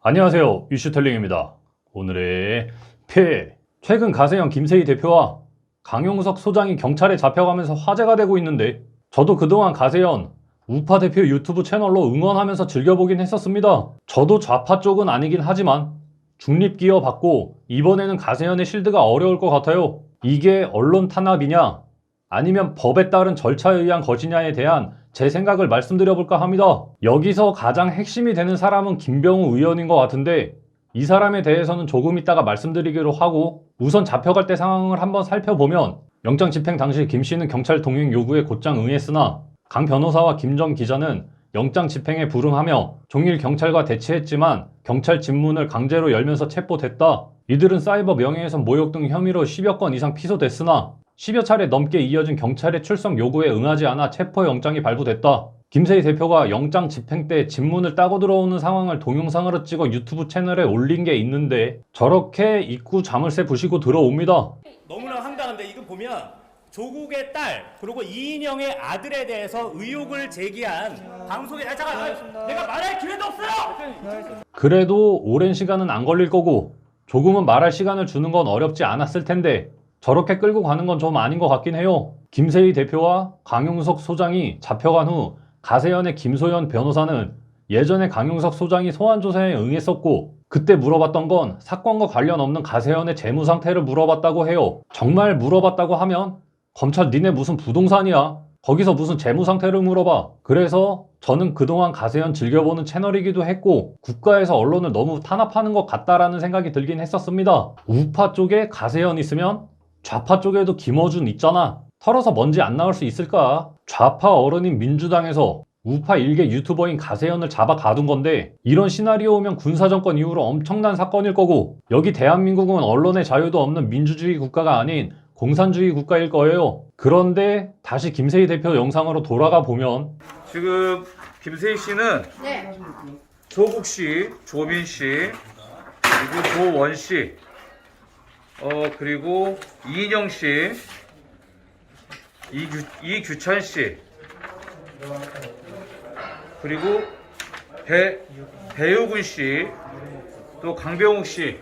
안녕하세요, 이슈텔링입니다. 오늘의 최근 가세현 김세희 대표와 강용석 소장이 경찰에 잡혀가면서 화제가 되고 있는데, 저도 그동안 가세현 우파 대표 유튜브 채널로 응원하면서 즐겨보긴 했었습니다. 저도 좌파 쪽은 아니긴 하지만 중립기어 받고 이번에는 가세현의 실드가 어려울 것 같아요. 이게 언론 탄압이냐 아니면 법에 따른 절차에 의한 것이냐에 대한 제 생각을 말씀드려볼까 합니다. 여기서 가장 핵심이 되는 사람은 김병우 의원인 것 같은데, 이 사람에 대해서는 조금 이따가 말씀드리기로 하고, 우선 잡혀갈 때 상황을 한번 살펴보면 영장 집행 당시 김 씨는 경찰 동행 요구에 곧장 응했으나 강 변호사와 김 전 기자는 영장 집행에 불응하며 종일 경찰과 대치했지만 경찰 집문을 강제로 열면서 체포됐다. 이들은 사이버 명예훼손 모욕 등 혐의로 10여 건 이상 피소됐으나 10여 차례 넘게 이어진 경찰의 출석 요구에 응하지 않아 체포영장이 발부됐다. 김세희 대표가 영장 집행 때 집문을 따고 들어오는 상황을 동영상으로 찍어 유튜브 채널에 올린 게 있는데, 저렇게 입구 자물쇠 부시고 들어옵니다. 너무나 황당한데, 이거 보면 조국의 딸 그리고 이인영의 아들에 대해서 의혹을 제기한 방송에 잠깐 내가 말할 기회도 없어요. 그래도 오랜 시간은 안 걸릴 거고 조금은 말할 시간을 주는 건 어렵지 않았을 텐데, 저렇게 끌고 가는 건 좀 아닌 것 같긴 해요. 김세희 대표와 강용석 소장이 잡혀간 후 가세현의 김소연 변호사는 예전에 강용석 소장이 소환 조사에 응했었고, 그때 물어봤던 건 사건과 관련 없는 가세현의 재무 상태를 물어봤다고 해요. 정말 물어봤다고 하면 검찰 니네 무슨 부동산이야? 거기서 무슨 재무 상태를 물어봐. 그래서 저는 그동안 가세현 즐겨보는 채널이기도 했고, 국가에서 언론을 너무 탄압하는 것 같다라는 생각이 들긴 했었습니다. 우파 쪽에 가세현 있으면 좌파 쪽에도 김어준 있잖아. 털어서 먼지 안 나올 수 있을까? 좌파 어른인 민주당에서 우파 일개 유튜버인 가세현을 잡아 가둔 건데, 이런 시나리오 오면 군사정권 이후로 엄청난 사건일 거고, 여기 대한민국은 언론의 자유도 없는 민주주의 국가가 아닌 공산주의 국가일 거예요. 그런데 다시 김세희 대표 영상으로 돌아가 보면, 지금 김세희 씨는 조국 씨, 조민 씨, 그리고 조원 씨, 그리고 이인영 씨, 이규찬 씨, 그리고 배우근 씨, 또 강병욱 씨,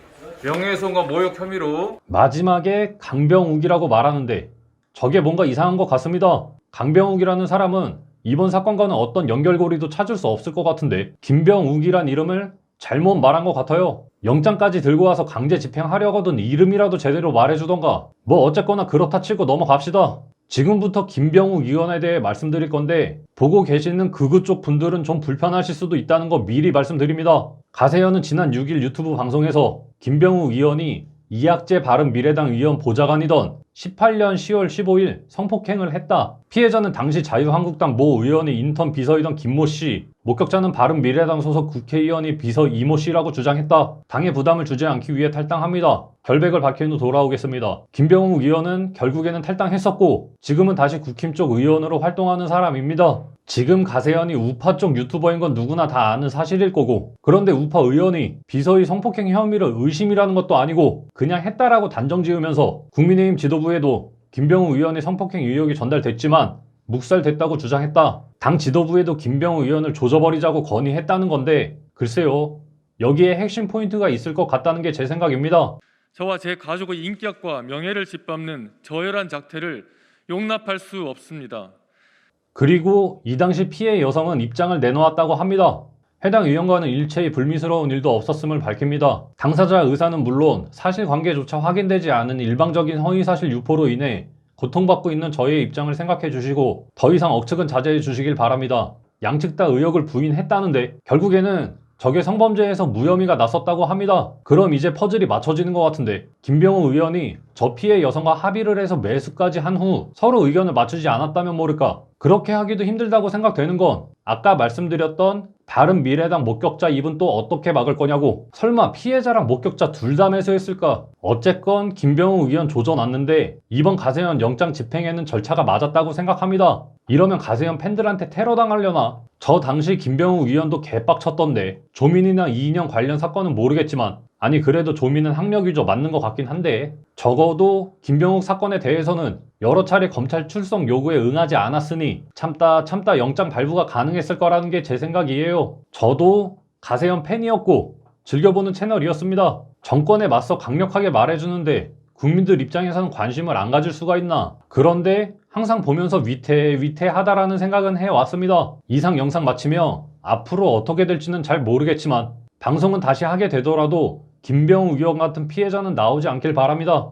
명예훼손과 모욕 혐의로. 마지막에 강병욱이라고 말하는데 저게 뭔가 이상한 것 같습니다. 강병욱이라는 사람은 이번 사건과는 어떤 연결고리도 찾을 수 없을 것 같은데, 김병욱이란 이름을 잘못 말한 것 같아요. 영장까지 들고 와서 강제 집행하려거든 이름이라도 제대로 말해주던가. 뭐 어쨌거나 그렇다 치고 넘어갑시다. 지금부터 김병욱 의원에 대해 말씀드릴 건데, 보고 계시는 극우 쪽 분들은 좀 불편하실 수도 있다는 거 미리 말씀드립니다. 가세현은 지난 6일 유튜브 방송에서 김병욱 의원이 이학재 바른미래당 의원 보좌관이던 18년 10월 15일 성폭행을 했다. 피해자는 당시 자유한국당 모 의원의 인턴 비서이던 김모 씨, 목격자는 바른미래당 소속 국회의원이 비서 이모 씨라고 주장했다. 당에 부담을 주지 않기 위해 탈당합니다. 결백을 밝힌 후 돌아오겠습니다. 김병욱 의원은 결국에는 탈당했었고 지금은 다시 국힘 쪽 의원으로 활동하는 사람입니다. 지금 가세현이 우파 쪽 유튜버인 건 누구나 다 아는 사실일 거고, 그런데 우파 의원이 비서의 성폭행 혐의를 의심이라는 것도 아니고 그냥 했다라고 단정 지으면서 국민의힘 지도부에도 김병욱 의원의 성폭행 의혹이 전달됐지만 묵살됐다고 주장했다. 당 지도부에도 김병욱 의원을 조져버리자고 건의했다는 건데, 글쎄요, 여기에 핵심 포인트가 있을 것 같다는 게 제 생각입니다. 저와 제 가족의 인격과 명예를 짓밟는 저열한 작태를 용납할 수 없습니다. 그리고 이 당시 피해 여성은 입장을 내놓았다고 합니다. 해당 의원과는 일체의 불미스러운 일도 없었음을 밝힙니다. 당사자 의사는 물론 사실관계조차 확인되지 않은 일방적인 허위사실 유포로 인해 고통받고 있는 저의 입장을 생각해 주시고 더 이상 억측은 자제해 주시길 바랍니다. 양측 다 의혹을 부인했다는데 결국에는 저게 성범죄에서 무혐의가 났었다고 합니다. 그럼 이제 퍼즐이 맞춰지는 것 같은데, 김병욱 의원이 저 피해 여성과 합의를 해서 매수까지 한 후 서로 의견을 맞추지 않았다면 모를까. 그렇게 하기도 힘들다고 생각되는 건 아까 말씀드렸던 바른미래당 목격자 입은 또 어떻게 막을 거냐고. 설마 피해자랑 목격자 둘 다 매수했을까? 어쨌건 김병욱 의원 조져놨는데 이번 가세현 영장 집행에는 절차가 맞았다고 생각합니다. 이러면 가세현 팬들한테 테러 당하려나? 저 당시 김병욱 의원도 개빡쳤던데, 조민이나 이인영 관련 사건은 모르겠지만, 아니 그래도 조민은 학력 위조 맞는 것 같긴 한데, 적어도 김병욱 사건에 대해서는 여러 차례 검찰 출석 요구에 응하지 않았으니 참다 영장 발부가 가능했을 거라는 게 제 생각이에요. 저도 가세현 팬이었고 즐겨보는 채널이었습니다. 정권에 맞서 강력하게 말해주는데 국민들 입장에서는 관심을 안 가질 수가 있나. 그런데 항상 보면서 위태하다라는 생각은 해왔습니다. 이상 영상 마치며 앞으로 어떻게 될지는 잘 모르겠지만 방송은 다시 하게 되더라도 김병욱 의원 같은 피해자는 나오지 않길 바랍니다.